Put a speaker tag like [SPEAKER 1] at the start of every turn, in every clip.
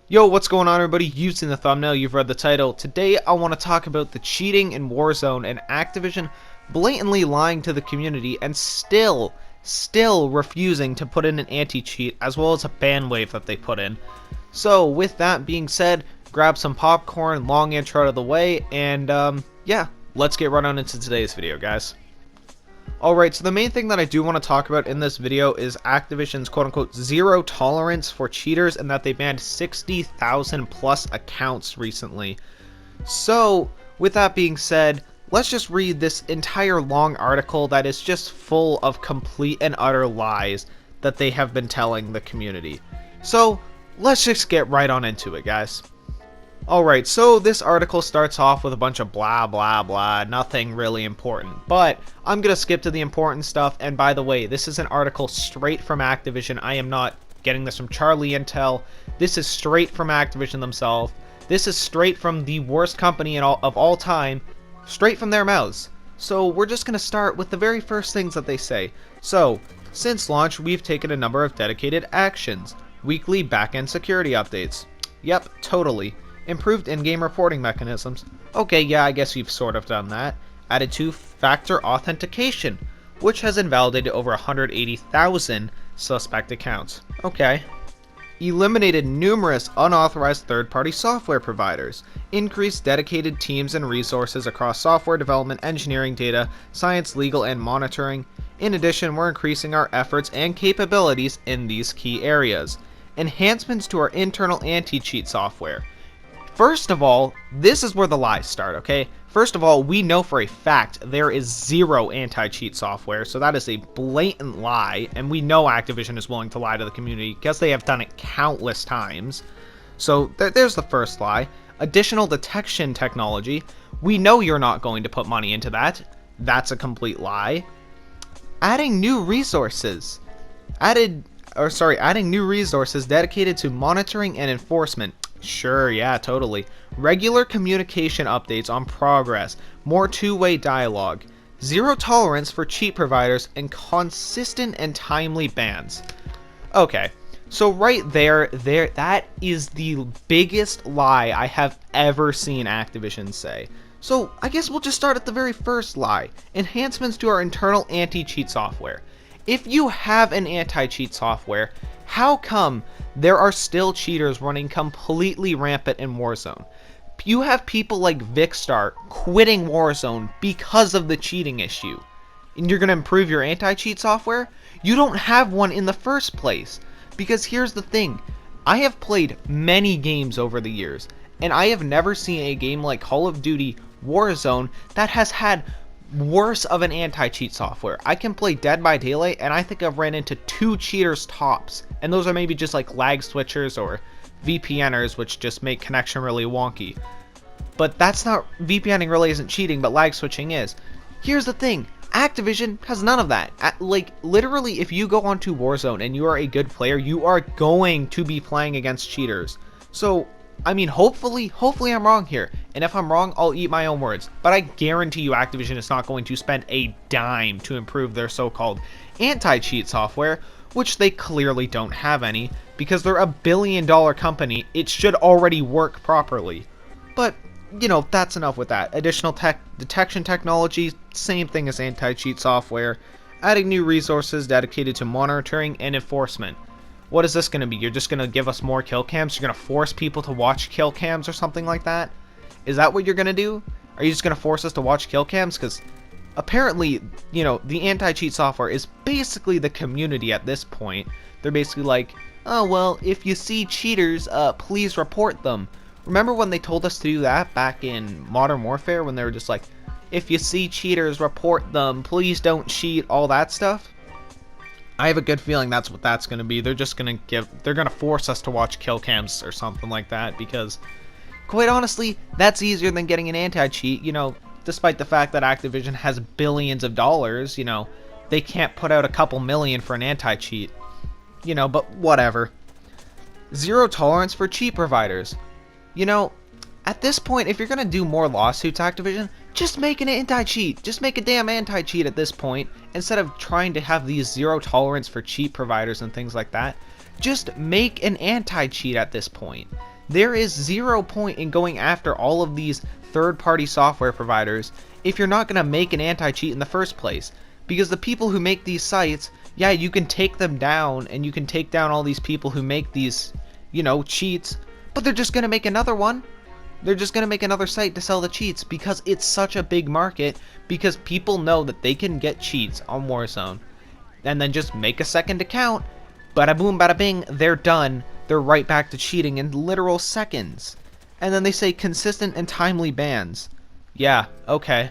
[SPEAKER 1] Yo, what's going on everybody? You've seen the thumbnail, you've read the title. Today I want to talk about the cheating in Warzone and Activision blatantly lying to the community and still refusing to put in an anti-cheat as well as a ban wave that they put in. So with that being said, grab some popcorn, long intro out of the way, and yeah, let's get right on into today's video, guys. Alright, so the main thing that I do want to talk about in this video is Activision's quote-unquote zero tolerance for cheaters and that they banned 60,000 plus accounts recently. So, with that being said, let's just read this entire long article that is just full of complete and utter lies that they have been telling the community. So, let's just get right on into it, guys. Alright, so this article starts off with a bunch of blah blah blah, nothing really important, but I'm gonna skip to the important stuff. And by the way, this is an article straight from Activision. I am not getting this from Charlie Intel. This is straight from Activision themselves. This is straight from the worst company of all time, straight from their mouths. So we're just gonna start with the very first things that they say. So, since launch, we've taken a number of dedicated actions. Weekly backend security updates. Yep, totally. Improved in-game reporting mechanisms. Okay, yeah, I guess we've sort of done that. Added two-factor authentication, which has invalidated over 180,000 suspect accounts. Okay. Eliminated numerous unauthorized third-party software providers. Increased dedicated teams and resources across software development, engineering, data, science, legal, and monitoring. In addition, we're increasing our efforts and capabilities in these key areas. Enhancements to our internal anti-cheat software. First of all, this is where the lies start, okay? First of all, we know for a fact there is zero anti-cheat software, so that is a blatant lie, and we know Activision is willing to lie to the community because they have done it countless times. So there's the first lie. Additional detection technology. We know you're not going to put money into that. That's a complete lie. Adding new resources. Adding new resources dedicated to monitoring and enforcement. Sure, yeah, totally. Regular communication updates on progress, more two-way dialogue, zero tolerance for cheat providers, and consistent and timely bans. Okay, so right there, that is the biggest lie I have ever seen Activision say. So I guess we'll just start at the very first lie. Enhancements to our internal anti-cheat software. If you have an anti-cheat software, how come there are still cheaters running completely rampant in Warzone? You have people like Vicstar quitting Warzone because of the cheating issue. And you're going to improve your anti-cheat software? You don't have one in the first place. Because here's the thing. I have played many games over the years, and I have never seen a game like Call of Duty Warzone that has had worse of an anti-cheat software. I can play Dead by Daylight and I think I've ran into 2 cheaters tops, and those are maybe just like lag switchers or VPNers, which just make connection really wonky. But that's not, VPNing really isn't cheating, but lag switching is. Here's the thing, Activision has none of that. Like literally, if you go onto Warzone and you are a good player, you are going to be playing against cheaters. So I mean, hopefully I'm wrong here, and if I'm wrong, I'll eat my own words, but I guarantee you Activision is not going to spend a dime to improve their so-called anti-cheat software, which they clearly don't have any, because they're a billion-dollar company. It should already work properly. But, you know, that's enough with that. Additional detection technology, same thing as anti-cheat software. Adding new resources dedicated to monitoring and enforcement. What is this going to be? You're just going to give us more kill cams? You're going to force people to watch kill cams or something like that? Is that what you're going to do? Are you just going to force us to watch kill cams? Because apparently, you know, the anti-cheat software is basically the community at this point. They're basically like, oh, well, if you see cheaters, please report them. Remember when they told us to do that back in Modern Warfare, when they were just like, if you see cheaters, report them, please don't cheat, all that stuff? I have a good feeling that's what that's going to be. They're just going to they're going to force us to watch kill cams or something like that, because quite honestly, that's easier than getting an anti-cheat. You know, despite the fact that Activision has billions of dollars, you know, they can't put out a couple million for an anti-cheat. You know, but whatever. Zero tolerance for cheat providers. You know, at this point, if you're going to do more lawsuits, Activision, just make an anti-cheat. Just make a damn anti-cheat at this point, instead of trying to have these zero tolerance for cheat providers and things like that. Just make an anti-cheat at this point. There is zero point in going after all of these third-party software providers if you're not going to make an anti-cheat in the first place. Because the people who make these sites, yeah, you can take them down, and you can take down all these people who make these, you know, cheats, but they're just going to make another one. They're just going to make another site to sell the cheats because it's such a big market, because people know that they can get cheats on Warzone and then just make a second account. Bada boom, bada bing, they're done. They're right back to cheating in literal seconds. And then they say consistent and timely bans. Yeah, okay.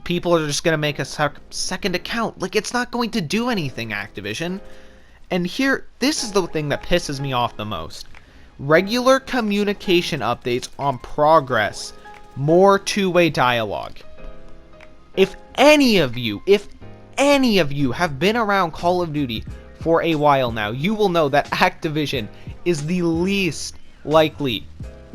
[SPEAKER 1] People are just going to make a second account. Like, it's not going to do anything, Activision. And here, this is the thing that pisses me off the most. Regular communication updates on progress. More two-way dialogue. If any of you have been around Call of Duty for a while now, you will know that Activision is the least likely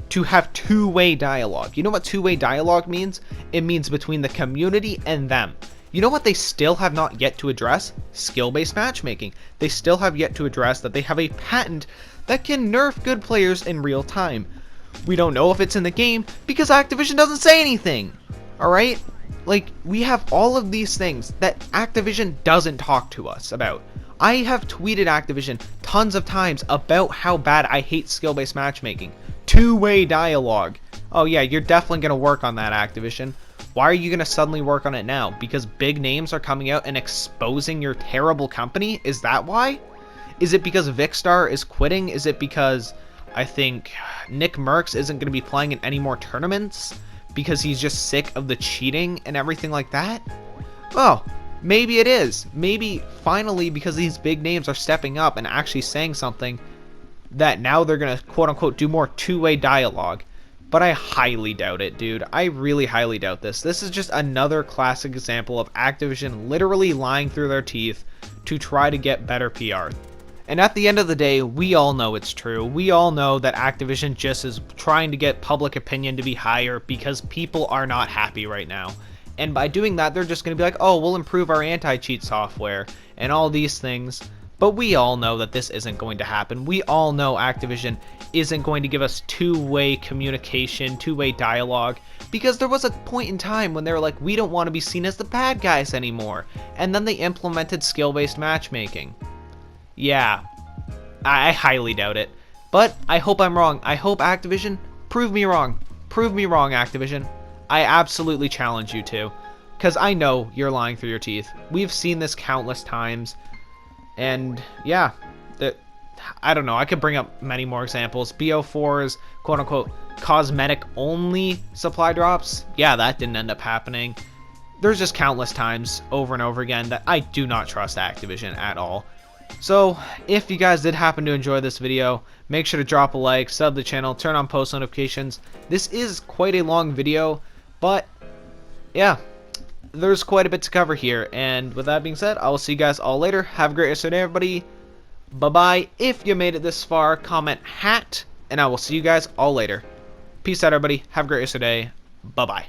[SPEAKER 1] to have two-way dialogue. You know what two-way dialogue means? It means between the community and them. You know what they still have not yet to address? Skill-based matchmaking. They still have yet to address that they have a patent that can nerf good players in real time. We don't know if it's in the game because Activision doesn't say anything. Alright? Like, we have all of these things that Activision doesn't talk to us about. I have tweeted Activision tons of times about how bad I hate skill-based matchmaking. Two-way dialogue. Oh yeah, you're definitely going to work on that, Activision. Why are you going to suddenly work on it now? Because big names are coming out and exposing your terrible company? Is that why? Is it because Vicstar is quitting? Is it because I think Nick Merckx isn't going to be playing in any more tournaments? Because he's just sick of the cheating and everything like that? Well, maybe it is. Maybe finally, because these big names are stepping up and actually saying something, that now they're going to quote-unquote do more two-way dialogue. But I highly doubt it, dude. I really highly doubt this. This is just another classic example of Activision literally lying through their teeth to try to get better PR. And at the end of the day, we all know it's true. We all know that Activision just is trying to get public opinion to be higher because people are not happy right now. And by doing that, they're just going to be like, oh, we'll improve our anti-cheat software and all these things. But we all know that this isn't going to happen. We all know Activision isn't going to give us two-way communication, two-way dialogue, because there was a point in time when they were like, we don't want to be seen as the bad guys anymore. And then they implemented skill-based matchmaking. Yeah, I highly doubt it. But I hope I'm wrong. I hope Activision, prove me wrong. Prove me wrong, Activision. I absolutely challenge you to. Because I know you're lying through your teeth. We've seen this countless times. And yeah, I don't know. I could bring up many more examples. BO4's quote-unquote cosmetic-only supply drops. Yeah, that didn't end up happening. There's just countless times over and over again that I do not trust Activision at all. So, if you guys did happen to enjoy this video, make sure to drop a like, sub the channel, turn on post notifications. This is quite a long video, but yeah, there's quite a bit to cover here. And with that being said, I will see you guys all later. Have a great rest of the day, everybody. Bye-bye. If you made it this far, comment hat, and I will see you guys all later. Peace out, everybody. Have a great rest of the day. Bye-bye.